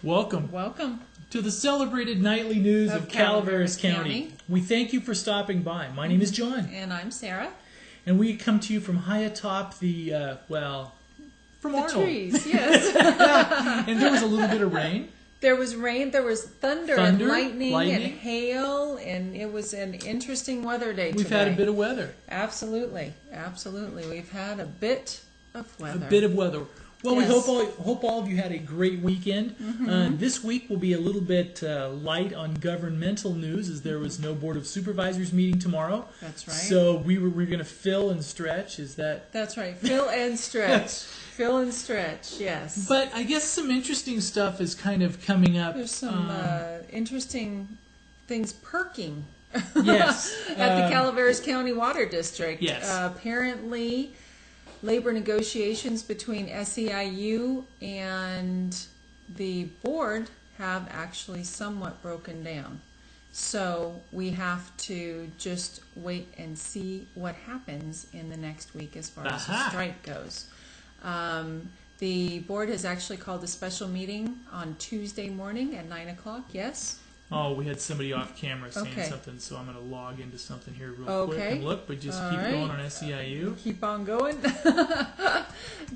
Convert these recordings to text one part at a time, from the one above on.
Welcome. Welcome to the celebrated nightly news of Calaveras County. We thank you for stopping by. My name is John. And I'm Sarah. And we come to you from high atop the, from the Arnold. Trees, yes. And there was a little bit of rain. There was rain, there was thunder and lightning and hail, and it was an interesting weather day today. We've had a bit of weather. Absolutely, absolutely. We've had a bit of weather. A bit of weather. Well, yes. we hope all of you had a great weekend. This week will be a little bit light on governmental news, as there was no Board of Supervisors meeting tomorrow. That's right. So we're going to fill and stretch. Is that? That's right. Fill and stretch. Fill and stretch. Yes. But I guess some interesting stuff is kind of coming up. There's some interesting things perking. Yes. At the Calaveras County Water District. Yes. Apparently, labor negotiations between SEIU and the board have actually somewhat broken down. So we have to just wait and see what happens in the next week as far as the strike goes. The board has actually called a special meeting on Tuesday morning at 9 o'clock, yes? Oh, we had somebody off camera saying something, so I'm going to log into something here real quick and look, but just keep going on SEIU. Keep on going.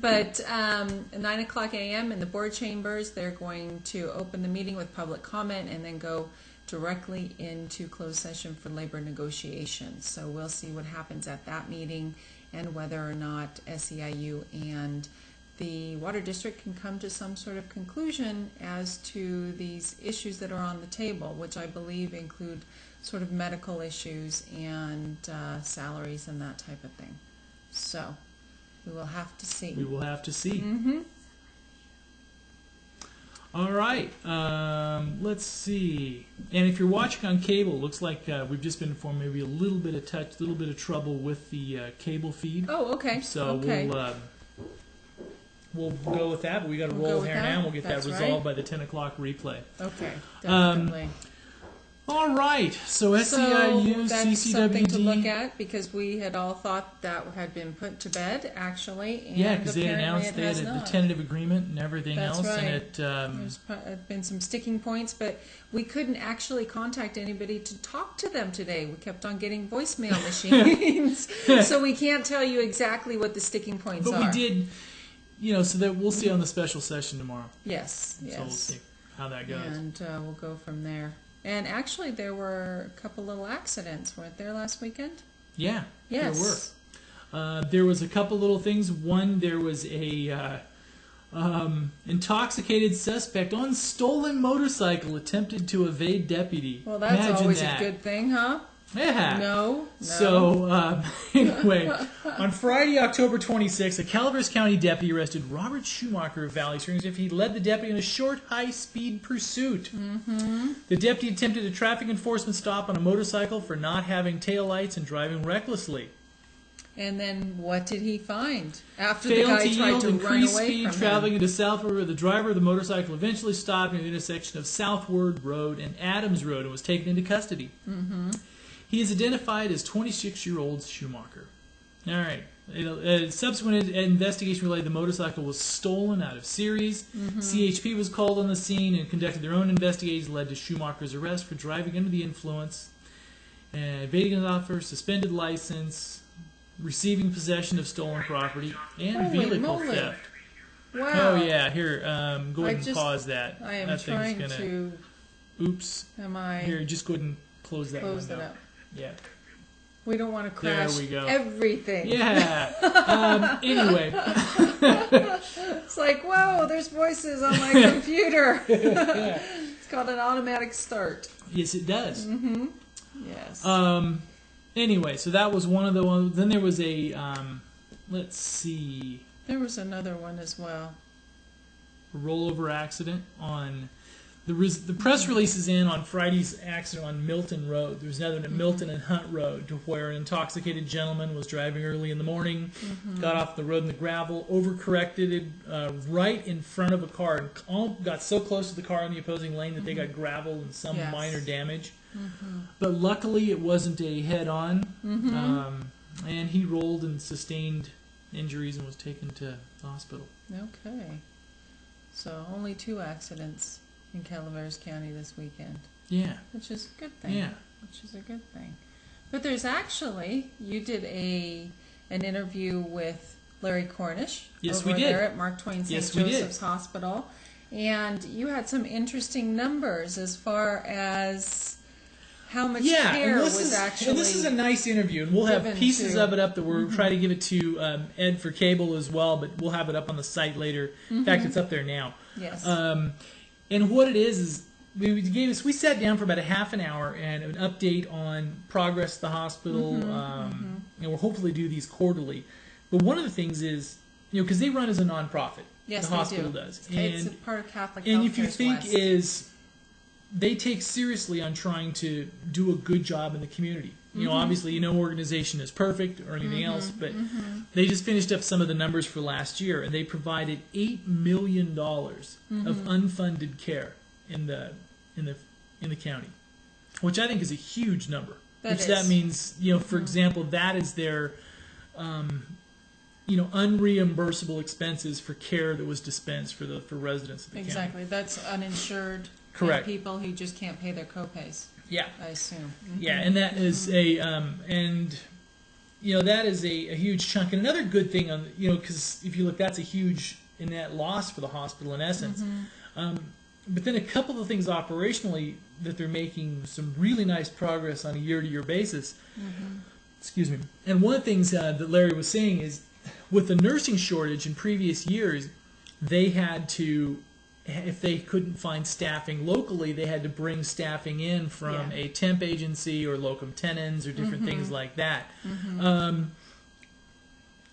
But 9 o'clock a.m. in the board chambers, they're going to open the meeting with public comment and then go directly into closed session for labor negotiations. So we'll see what happens at that meeting and whether or not SEIU and the water district can come to some sort of conclusion as to these issues that are on the table, which I believe include sort of medical issues and salaries and that type of thing. So we will have to see. We will have to see. Mm-hmm. All right. Let's see. And if you're watching on cable, it looks like we've just been informed maybe a little bit of trouble with the cable feed. Oh, okay. So we'll go with that, but we got to roll here now, and we'll get that resolved by the 10 o'clock replay. Okay, definitely. All right, so SEIU, that's CCWD. Something to look at, because we had all thought that had been put to bed, actually. And yeah, because they announced they had the tentative agreement and everything else. Right. And there's been some sticking points, but we couldn't actually contact anybody to talk to them today. We kept on getting voicemail machines, so we can't tell you exactly what the sticking points are. But we did... so that we'll see on the special session tomorrow. Yes, yes. So we'll see how that goes. And we'll go from there. And actually, there were a couple little accidents, weren't there, last weekend? Yeah, yes. There were. There was a couple little things. One, there was a intoxicated suspect on stolen motorcycle attempted to evade deputy. Well, that's always a good thing, huh? Yeah. No. So, anyway, on Friday, October 26th, a Calaveras County deputy arrested Robert Schumacher of Valley Springs after he led the deputy in a short, high-speed pursuit. The deputy attempted a traffic enforcement stop on a motorcycle for not having taillights and driving recklessly. And then what did he find after Failed the guy tried to run increased away speed from traveling him? into Southward, where the driver of the motorcycle eventually stopped near the intersection of Southward Road and Adams Road and was taken into custody. He is identified as 26-year-old Schumacher. All right. Subsequent investigation relayed the motorcycle was stolen out of series. CHP was called on the scene and conducted their own investigation, led to Schumacher's arrest for driving under the influence, evading an officer, suspended license, receiving possession of stolen property, and vehicle theft. Wow. Oh, yeah. Here, go ahead and pause that. I am that trying gonna, to... Oops. Here, just go ahead and close that window. That up. Yeah. We don't want to crash everything. Yeah. Anyway. It's like, whoa, there's voices on my computer. It's called an automatic start. Yes, it does. Yes. Anyway, so that was one of the ones. Then there was a, let's see. There was another one as well. A rollover accident on... The press release is in on Friday's accident on Milton Road. There was another one at Milton and Hunt Road, where an intoxicated gentleman was driving early in the morning, got off the road in the gravel, overcorrected right in front of a car, and got so close to the car in the opposing lane that they got gravel and some minor damage. But luckily it wasn't a head-on, and he rolled and sustained injuries and was taken to the hospital. Okay. So only 2 accidents. in Calaveras County this weekend. Yeah. Which is a good thing. Yeah. Which is a good thing. But there's actually, you did an interview with Larry Cornish Yes, over we did. there at Mark Twain St. Yes, we did. Joseph's Hospital. And you had some interesting numbers as far as how much care was actually. And this is a nice interview, and we'll have given pieces to- of it up that we're trying to give it to Ed for cable as well, but we'll have it up on the site later. In fact, it's up there now. Yes. And what it is we sat down for about a half an hour and an update on progress at the hospital. And we'll hopefully do these quarterly. But one of the things is, because they run as a nonprofit. Yes, the they hospital do. does. It's a part of Catholic And Health if you Cares think West. is, they take seriously on trying to do a good job in the community. Obviously, no organization is perfect or anything else, but they just finished up some of the numbers for last year, and they provided $8 million of unfunded care in the county, which I think is a huge number. That means, for example, that is their unreimbursable expenses for care that was dispensed for residents of the county. Exactly. That's uninsured. Correct. And people who just can't pay their copays. Yeah. I assume. Yeah, and that is that is a huge chunk. And another good thing because if you look, that's a huge net loss for the hospital in essence. But then a couple of things operationally that they're making some really nice progress on a year-to-year basis. Excuse me. And one of the things that Larry was saying is, with the nursing shortage in previous years, they had to, if they couldn't find staffing locally, they had to bring staffing in from a temp agency or locum tenens or different things like that.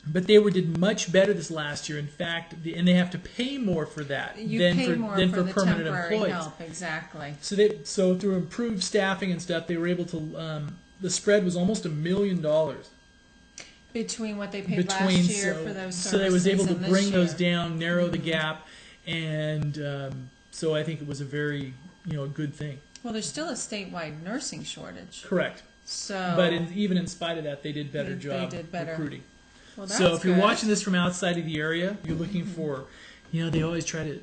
But they did much better this last year. In fact, and they have to pay more for that than for the permanent temporary employees. help. Exactly. So through improved staffing and stuff, they were able to. The spread was almost $1 million between what they paid last year for those services. So they was able to and this bring those year. down, narrow the gap, and so I think it was a very a good thing. Well, there's still a statewide nursing shortage. Correct. So, but even in spite of that, they did better job recruiting. Well, that's so if you're good. watching this from outside of the area, you're looking for, they always try to,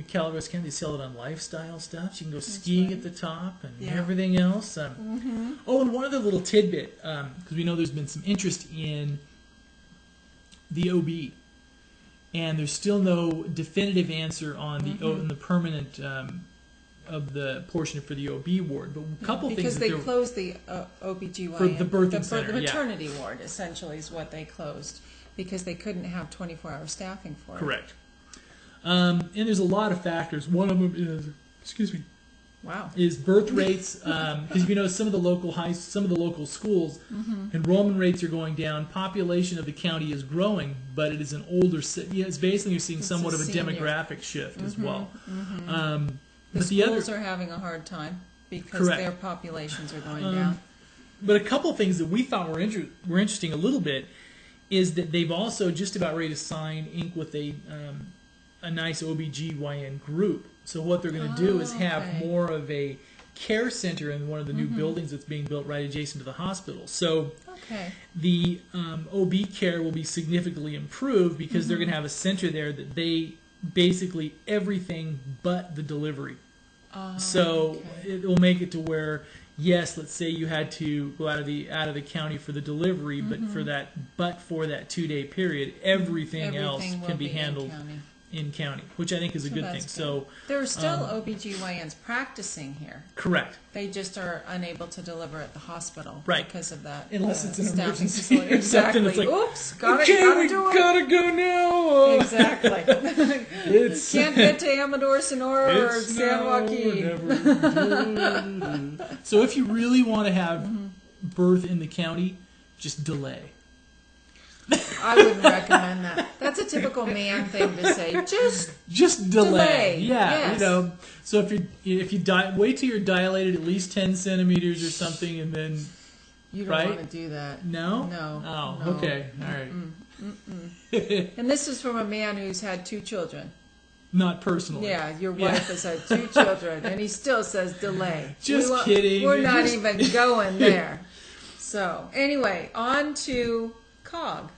Calaveras County, they sell it on lifestyle stuff. So you can go skiing at the top and everything else. Oh, and one other little tidbit, because we know there's been some interest in the OB, and there's still no definitive answer on the permanent of the portion for the OB ward. But a couple things because they closed the OBGYN for the birthing center, the maternity ward essentially is what they closed because they couldn't have 24-hour staffing for it. Correct. And there's a lot of factors. One of them is, is birth rates. Because some of the local schools, enrollment rates are going down. Population of the county is growing, but it is an older. It's basically you're seeing somewhat of a demographic shift as well. The schools are having a hard time because their populations are going down. But a couple of things that we thought were interesting a little bit is that they've also just about ready to ink with a nice OBGYN group. So what they're going to do is have more of a care center in one of the new buildings that's being built right adjacent to the hospital. So the OB care will be significantly improved because they're going to have a center there that they basically everything but the delivery. So it will make it to where, yes, let's say you had to go out of the county for the delivery, but for that 2-day period, everything else can be handled in county, which I think is a good thing. Good. So there are still OBGYNs practicing here. Correct. They just are unable to deliver at the hospital because of that. Unless it's an emergency. Exactly. It's like, oops, we gotta go now. Exactly. Can't get to Amador, Sonora, or San Joaquin. So if you really want to have birth in the county, just delay. I wouldn't recommend that. That's a typical man thing to say. Just delay. Yeah, yes. So if you wait till you're dilated at least 10 centimeters or something, and then you don't want to do that. No. No. Okay. All right. And this is from a man who's had 2 children. Not personally. Yeah, your wife has had 2 children, and he still says delay. Just kidding. We're not even going there. So anyway, on to COG.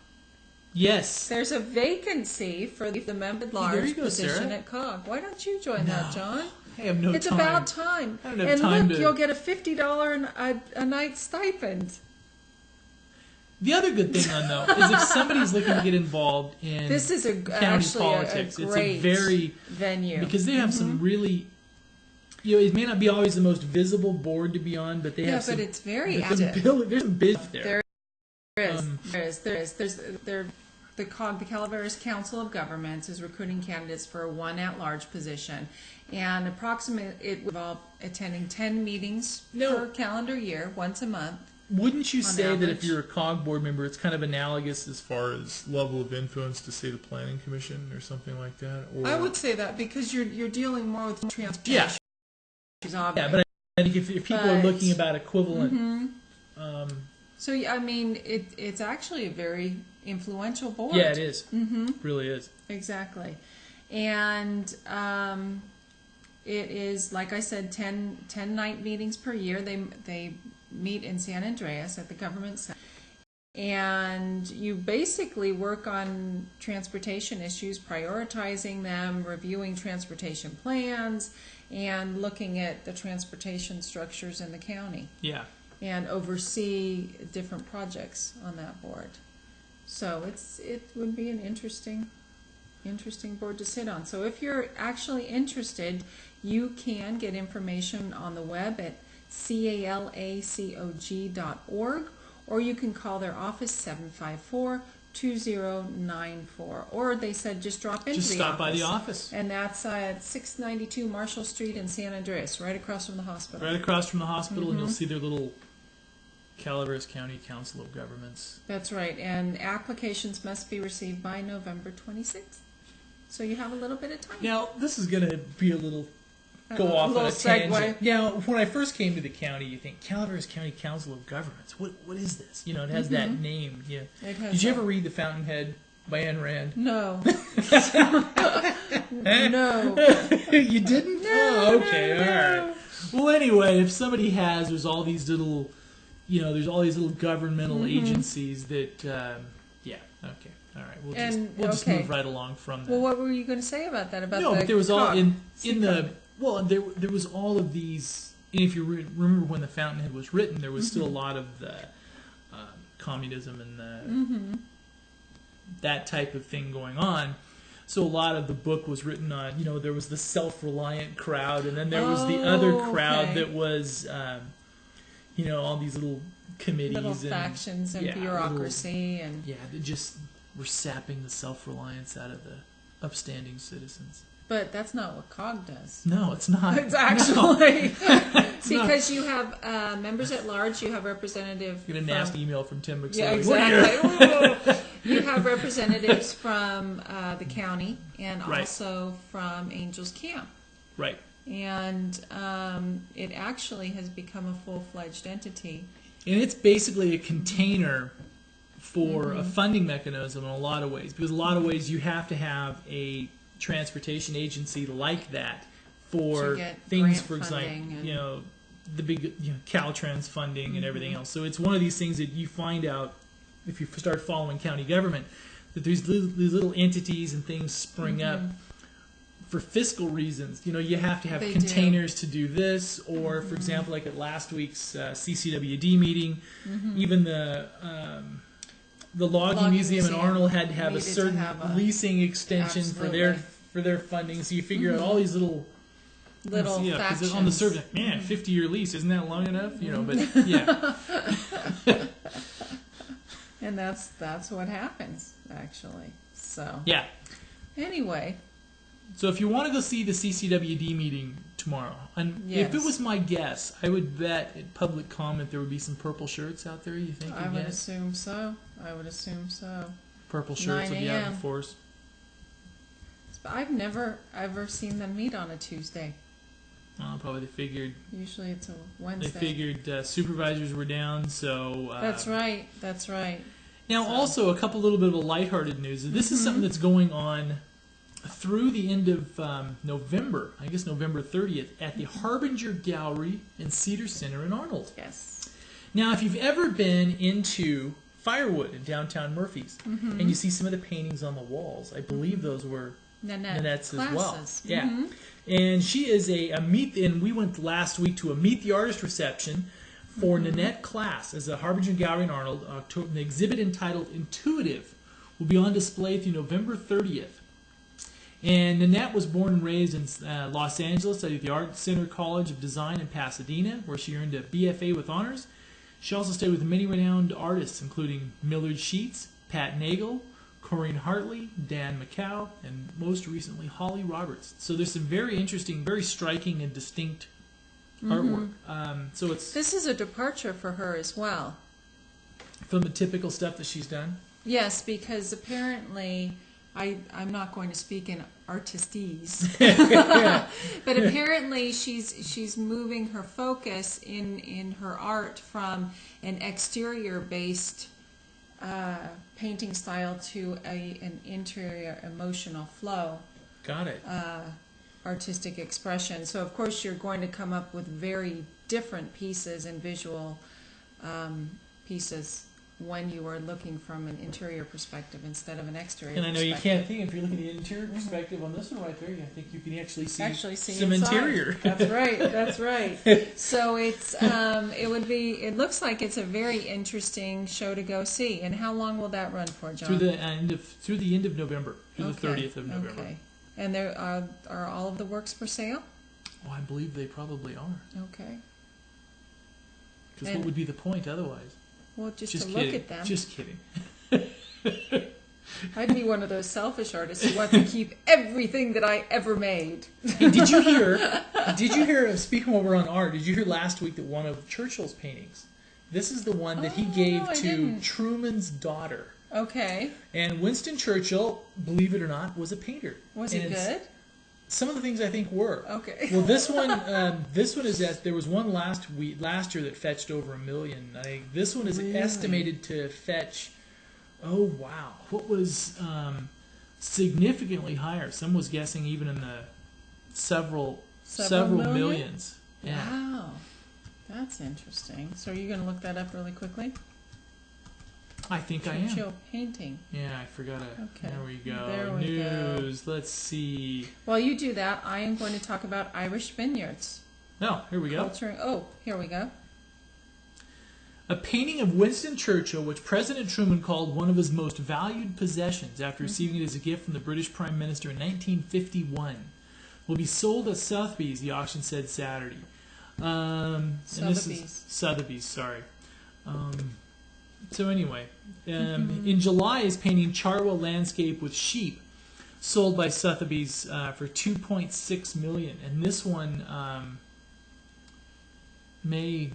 Yes. There's a vacancy for the member at There large you go, position Sarah. at COG. Why don't you join that, John? I have no It's time. about time. I don't have And time look, to... you'll get a $50 a night stipend. The other good thing, though, is if somebody's looking to get involved in This is county politics, a it's great a very... venue. Because they have some really... it may not be always the most visible board to be on, but they have some... but it's very there's active. there's some biz there. There is. The Calaveras Council of Governments is recruiting candidates for one at-large position, and it would involve attending 10 meetings per calendar year, once a month. Wouldn't you on say that if average. you're a COG board member, it's kind of analogous as far as level of influence to, say, the Planning Commission or something like that? Or... I would say that because you're dealing more with transportation. Yeah. Yeah, but I think if people are looking about equivalent... So, I mean, it's actually a very influential board. Yeah, it is. Mm-hmm. It really is. Exactly. And it is, like I said, 10 night meetings per year. They meet in San Andreas at the government center. And you basically work on transportation issues, prioritizing them, reviewing transportation plans, and looking at the transportation structures in the county. Yeah. And oversee different projects on that board. So it would be an interesting board to sit on. So if you're actually interested, you can get information on the web at calacog.org, or you can call their office 754-2094. Or they said just drop into Just the stop office. by the office. And that's at 692 Marshall Street in San Andreas, right across from the hospital. Right across from the hospital, and you'll see their little Calaveras County Council of Governments. That's right, and applications must be received by November 26th. So you have a little bit of time. Now, this is going to be a little go off on a tangent. Now, when I first came to the county, you think Calaveras County Council of Governments. What is this? You know, it has that name. Yeah. Did you ever read The Fountainhead by Ayn Rand? No. No. You didn't? Oh, okay, all right. Well, anyway, if somebody has, there's all these little governmental agencies that, yeah, okay, all right. We'll just move right along from that. Well, what were you going to say about that? No, but there was all there was all of these. And if you remember when the Fountainhead was written, there was still a lot of the communism and the that type of thing going on. So a lot of the book was written on, there was the self-reliant crowd, and then there was the other crowd that was, all these little committees and factions and bureaucracy that just were sapping the self-reliance out of the upstanding citizens. But that's not what COG does. No, it's not. It's actually because you have members at large. You have representatives. Get a nasty email from Tim McSally. Yeah, exactly. You have representatives from the county and also from Angels Camp. Right. And it actually has become a full-fledged entity. And it's basically a container for a funding mechanism in a lot of ways. Because in a lot of ways you have to have a transportation agency like that for things, for example, the big Caltrans funding and everything else. So it's one of these things that you find out if you start following county government, that these little entities and things spring up for fiscal reasons. You have to have containers to do this, or for example, like at last week's CCWD meeting, even the Logging Museum in Arnold had to have a certain leasing extension for their funding. So you figure out all these little factions. On the surface, man, 50-year lease, isn't that long enough? But yeah. And that's what happens actually. So yeah. Anyway. So if you want to go see the CCWD meeting tomorrow, and if it was my guess, I would bet at public comment there would be some purple shirts out there. You think? I would assume so. Purple shirts will be out in force. But I've never ever seen them meet on a Tuesday. Probably they figured. Usually it's a Wednesday. They figured supervisors were down, so. That's right. Now, also a little bit of a lighthearted news. This is something that's going on through the end of November, I guess November 30th, at the Harbinger Gallery in Cedar Center in Arnold. Yes. Now, if you've ever been into Firewood in downtown Murphy's. And you see some of the paintings on the walls. I believe those were Nanette's as well. Yeah. And she is a meet, and we went last week to a Meet the Artist reception for Nanette Class as a Harbinger Gallery in Arnold. The exhibit entitled Intuitive will be on display through November 30th. And Nanette was born and raised in Los Angeles, studied at the Art Center College of Design in Pasadena, where she earned a BFA with honors. She also studied with many renowned artists, including Millard Sheets, Pat Nagel, Corinne Hartley, Dan McCow, and most recently Holly Roberts. So there's some very interesting, very striking and distinct artwork. So it's This is a departure for her as well. from the typical stuff that she's done. Yes, because apparently, I'm not going to speak in artistese, but apparently she's moving her focus in her art from an exterior-based painting style to an interior emotional flow. Got it. Artistic expression. So of course you're going to come up with very different pieces and visual pieces when you are looking from an interior perspective instead of an exterior And I know perspective. you can't think, if you're looking at the interior perspective on this one right there, I think you can actually see some inside. interior. That's right. That's right. So it's it looks like it's a very interesting show to go see. And how long will that run for, John? Through the end of November, through the 30th of November. Okay. And there are all of the works for sale? Oh, I believe they probably are. Okay. Because what would be the point otherwise? Well, just to kidding. look at them. Just kidding. I'd be one of those selfish artists who wants to keep everything that I ever made. Hey, did you hear, speaking while we're on art, did you hear last week that one of Churchill's paintings, this is the one that he gave no, I to didn't. Truman's daughter. Okay. And Winston Churchill, believe it or not, was a painter. Was And it good? Some of the things I think were. Okay. Well, this one is that there was one last year that fetched over $1 million. This one is estimated to fetch, oh wow, what was significantly higher. Some was guessing even in the several millions. Yeah. Wow. That's interesting. So are you going to look that up really quickly? I think I am. Churchill painting. Yeah, I forgot it. Okay. There we go. There we News. Let's see. While you do that, I am going to talk about Irish vineyards. No, here we go. Culture. Oh, here we go. A painting of Winston Churchill, which President Truman called one of his most valued possessions after receiving it as a gift from the British Prime Minister in 1951, will be sold at Sotheby's, the auction said Saturday. Sotheby's, sorry. So anyway, in July, his painting Chartwell Landscape with Sheep sold by Sotheby's for $2.6 million, and this one may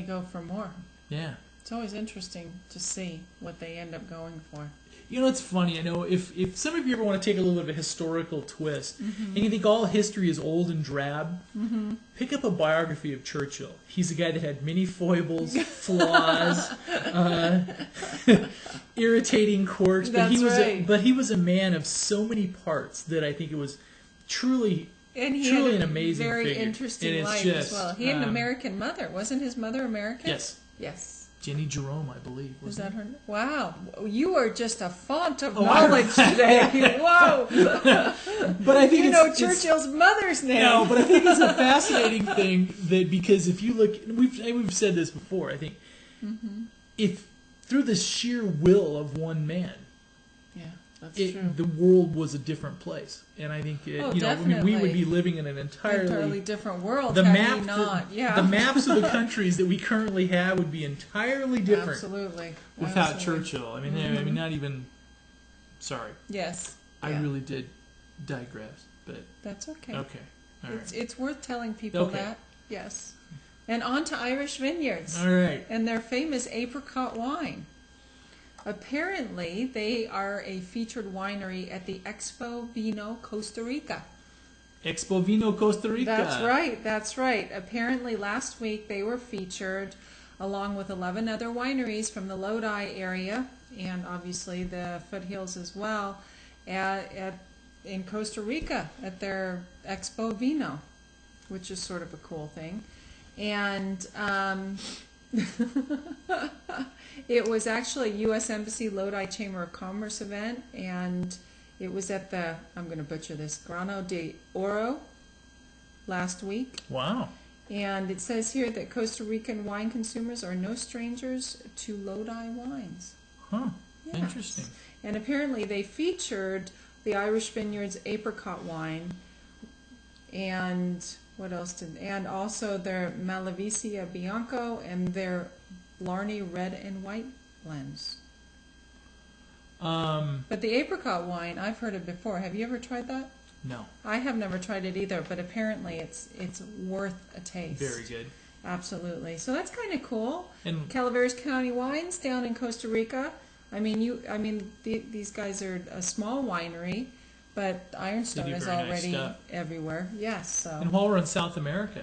go for more. Yeah. It's always interesting to see what they end up going for. You know, it's funny. I know if some of you ever want to take a little bit of a historical twist, and you think all history is old and drab, pick up a biography of Churchill. He's a guy that had many foibles, flaws, irritating quirks, but he was a man of so many parts that I think it was truly an amazing very figure. interesting life as well. He had an American mother. Wasn't his mother American? Yes. Yes. Jenny Jerome, I believe. Was that her? Wow. You are just a font of knowledge today. Whoa. But I think you know Churchill's mother's name. No, but I think it's a fascinating thing that because if you look, we've said this before, I think, if through the sheer will of one man, that's true. The world was a different place. And I think, we would be living in an entirely different world. The maps of the countries that we currently have would be entirely different. Absolutely. Without Churchill. I mean, not even. Sorry. Yes. I really did digress, but that's okay. Okay. All right. It's worth telling people that. Yes. And on to Irish vineyards. All right. And their famous apricot wine. Apparently, they are a featured winery at the Expo Vino Costa Rica. Expo Vino Costa Rica. That's right. Apparently, last week they were featured along with 11 other wineries from the Lodi area and obviously the foothills as well in Costa Rica at their Expo Vino, which is sort of a cool thing. And It was actually a U.S. Embassy Lodi Chamber of Commerce event, and it was at the, I'm going to butcher this, Grano de Oro last week. Wow. And it says here that Costa Rican wine consumers are no strangers to Lodi wines. Huh. Yes. Interesting. And apparently they featured the Irish Vineyards apricot wine, and what else did, and also their Malvasia Bianco and their Blarney red and white blends. But the apricot wine, I've heard of before. Have you ever tried that? No. I have never tried it either, but apparently it's worth a taste. Very good. Absolutely. So that's kind of cool. And Calaveras County Wines down in Costa Rica. These guys are a small winery, but Ironstone is already nice everywhere. Yes. So. And while we're in South America,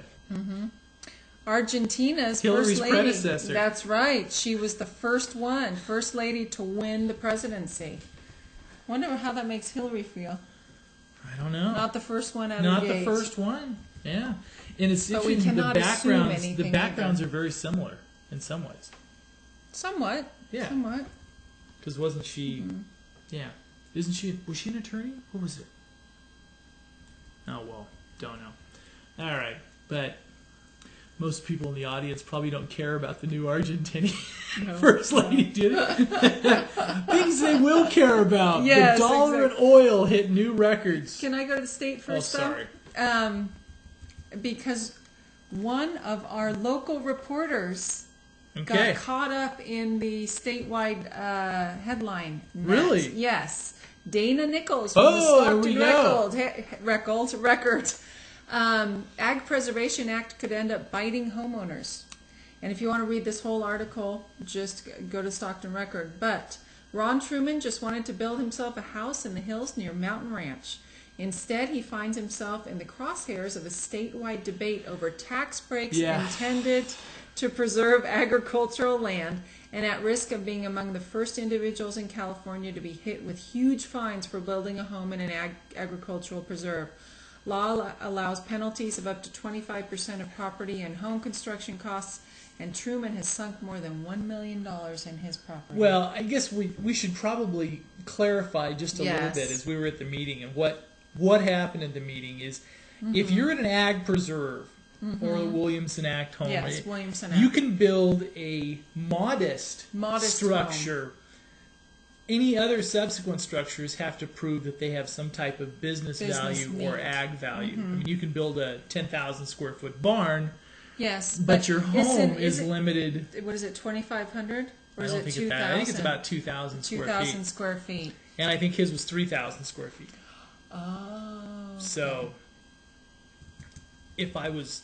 Argentina's Hillary's first lady. predecessor. That's right. She was the first lady to win the presidency. Wonder how that makes Hillary feel. I don't know. Not the first one out of Not the the gate. first one. Yeah. And it's But we interesting. cannot assume anything The backgrounds either. are very similar in some ways. Somewhat. Yeah. Somewhat. Because wasn't she? Yeah. Was she an attorney? What was it? Oh well, don't know. All right, but most people in the audience probably don't care about the new Argentinian first lady, do they? Things they will care about. Yes, the dollar exactly. and oil hit new records. Can I go to the state first, sorry. though? Because one of our local reporters Okay. got caught up in the statewide headline. net. Really? Yes. Dana Nichols from Oh, there the we Stockton Record. Ag Preservation Act could end up biting homeowners. And if you want to read this whole article, just go to Stockton Record. But Ron Truman just wanted to build himself a house in the hills near Mountain Ranch. Instead, he finds himself in the crosshairs of a statewide debate over tax breaks intended to preserve agricultural land, and at risk of being among the first individuals in California to be hit with huge fines for building a home in an agricultural preserve. Law allows penalties of up to 25% of property and home construction costs, and Truman has sunk more than $1 million in his property. Well, I guess we should probably clarify just a little Yes. bit as we were at the meeting, and what happened at the meeting is if you're at an ag preserve or the Williamson Act home, Yes, Williamson you Act. can build a modest structure. Any other subsequent structures have to prove that they have some type of business value or need. ag value. I mean, you can build a 10,000 square foot barn, Yes, but your home is is limited. What is it, 2,500? Or I is don't it think 2,000? it's that. I think it's about 2,000 square 2,000 feet. square feet. And I think his was 3,000 square feet. Oh. So, if I was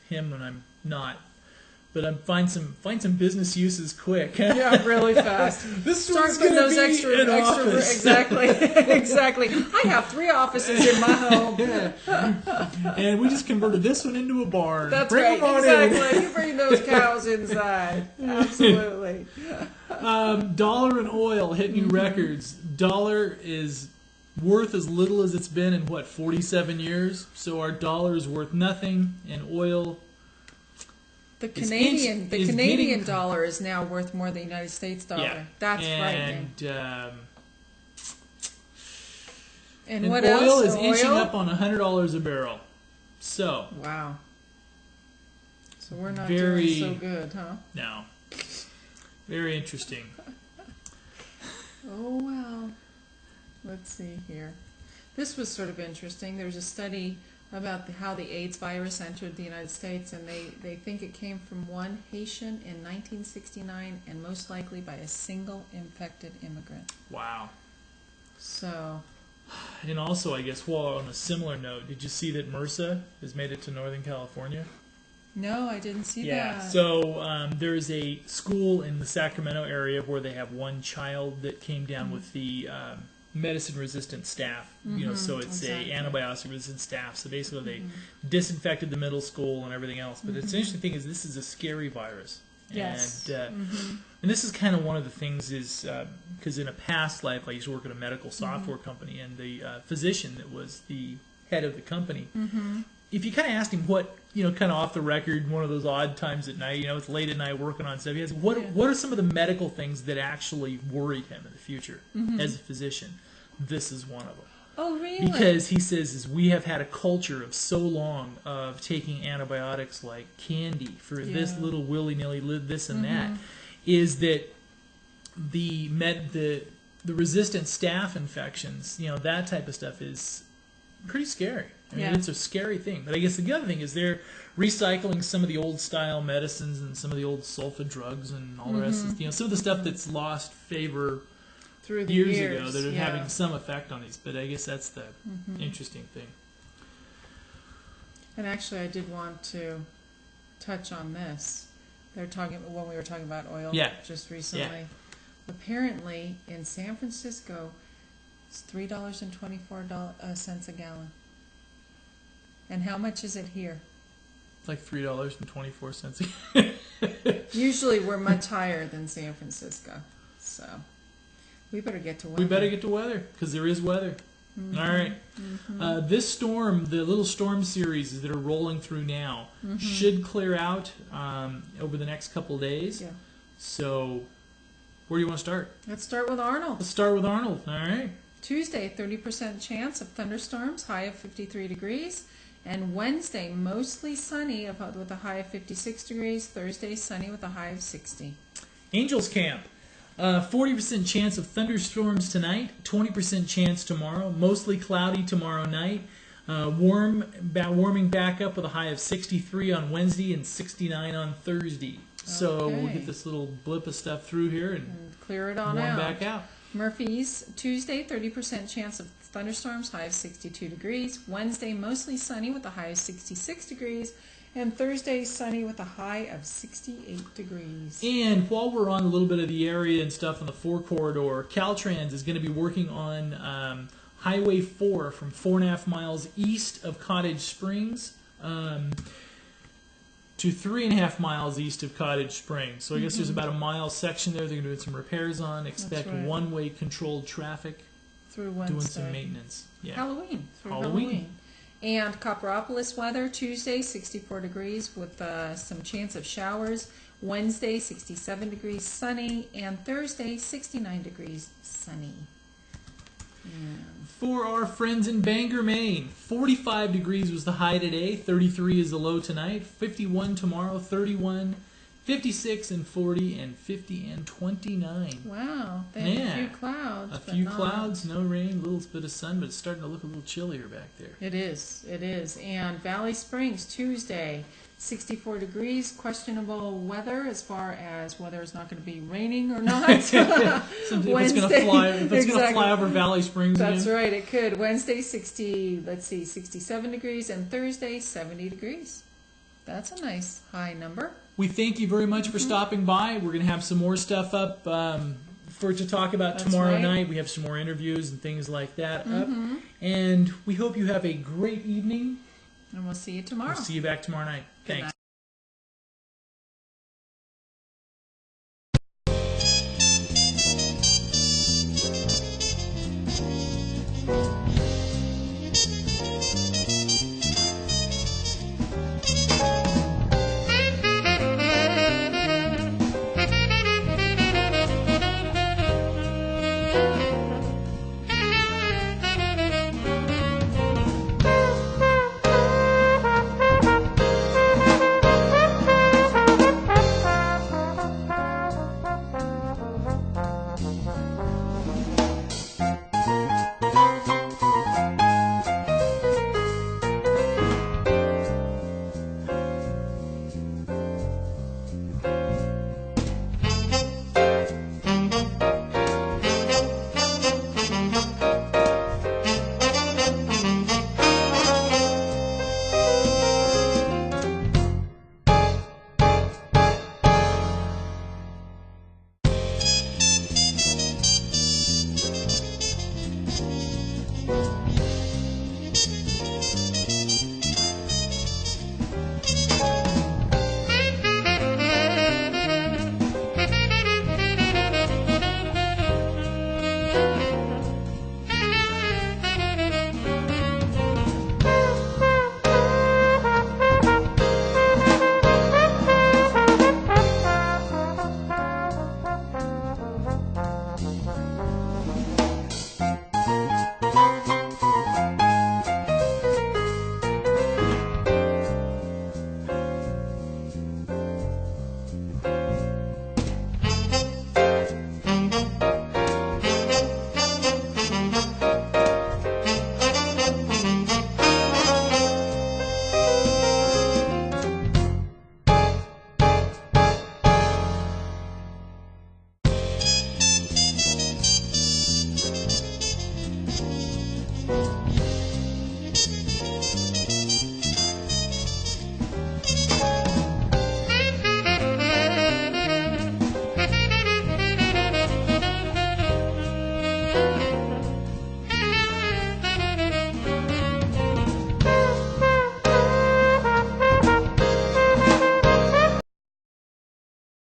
him, and I'm not, but I'm find some business uses quick. Yeah, really fast. This Start one's putting gonna those be extra, an office. exactly, exactly. I have 3 offices in my home. And we just converted this one into a barn. That's Bring right, them on exactly. You bring those cows inside. Absolutely. Dollar and oil hit new records. Dollar is worth as little as it's been in 47 years. So our dollar is worth nothing, and oil. The It's Canadian getting- dollar is now worth more than the United States dollar. Yeah, That's frightening. And what oil else? is inching up on $100 a barrel. So Wow. So we're not Very- doing so good, huh? now, very interesting. Oh, well. Let's see here. This was sort of interesting. There was a study about how the AIDS virus entered the United States, and they think it came from one Haitian in 1969, and most likely by a single infected immigrant. Wow. So, And also, I guess, while on a similar note, did you see that MRSA has made it to Northern California? no, I didn't see Yeah. that. So there's a school in the Sacramento area where they have one child that came down with the medicine-resistant staph. You know, so it's exactly. a antibiotic-resistant staph. So basically, they disinfected the middle school and everything else. But the interesting thing is, this is a scary virus. Yes. And this is kind of one of the things is because in a past life I used to work at a medical software company, and the physician that was the head of the company, if you kind of asked him what, kind of off the record, one of those odd times at night, it's late at night working on stuff, he asked, what are some of the medical things that actually worried him in the future as a physician? This is one of them. Oh, really? Because he says we have had a culture of so long of taking antibiotics like candy for this little willy-nilly this and that, is that the resistant staph infections, that type of stuff is pretty scary. I mean, it's a scary thing. But I guess the other thing is they're recycling some of the old style medicines and some of the old sulfa drugs and all the rest. Some of the stuff that's lost favor through the years ago that are having some effect on these. But I guess that's the interesting thing. And actually, I did want to touch on this. They're talking when we were talking about oil just recently. Yeah. Apparently, in San Francisco, it's $3.24 a gallon. And how much is it here? Like $3.24. Usually, we're much higher than San Francisco, so we better get to weather. We better get to weather because there is weather. All right. This storm, the little storm series that are rolling through now, should clear out over the next couple of days. Yeah. So, where do you want to start? Let's start with Arnold. Let's start with Arnold. All right. Tuesday, 30% chance of thunderstorms, high of 53 degrees. And Wednesday, mostly sunny with a high of 56 degrees. Thursday, sunny with a high of 60. Angels Camp. 40% chance of thunderstorms tonight, 20% chance tomorrow, mostly cloudy tomorrow night, warming back up with a high of 63 on Wednesday and 69 on Thursday. So we'll get this little blip of stuff through here and clear it on warm back out. Murphy's, Tuesday, 30% chance of thunderstorms, high of 62 degrees. Wednesday, mostly sunny with a high of 66 degrees. And Thursday, sunny with a high of 68 degrees. And while we're on a little bit of the area and stuff on the 4 corridor, Caltrans is going to be working on Highway 4 from 4.5 miles east of Cottage Springs to 3.5 miles east of Cottage Springs. So I guess there's about a mile section there they're going to do some repairs on. Expect one-way controlled traffic through Wednesday. Doing some maintenance. Yeah. Halloween. And Copperopolis weather, Tuesday, 64 degrees with some chance of showers. Wednesday, 67 degrees, sunny. And Thursday, 69 degrees, sunny. For our friends in Bangor, Maine, 45 degrees was the high today. 33 is the low tonight. 51 tomorrow, 31, 56 and 40, and 50 and 29. Wow. They have a few clouds. A few clouds, no rain, a little bit of sun, but it's starting to look a little chillier back there. It is. And Valley Springs, Tuesday, 64 degrees, questionable weather as far as whether it's not going to be raining or not. If it's going to fly over Valley Springs That's again. right, it could. Wednesday, 67 degrees, and Thursday, 70 degrees. That's a nice high number. We thank you very much for stopping by. We're going to have some more stuff up to talk about tomorrow night. We have some more interviews and things like that up. And we hope you have a great evening. And we'll see you tomorrow. We'll see you back tomorrow night. Thanks.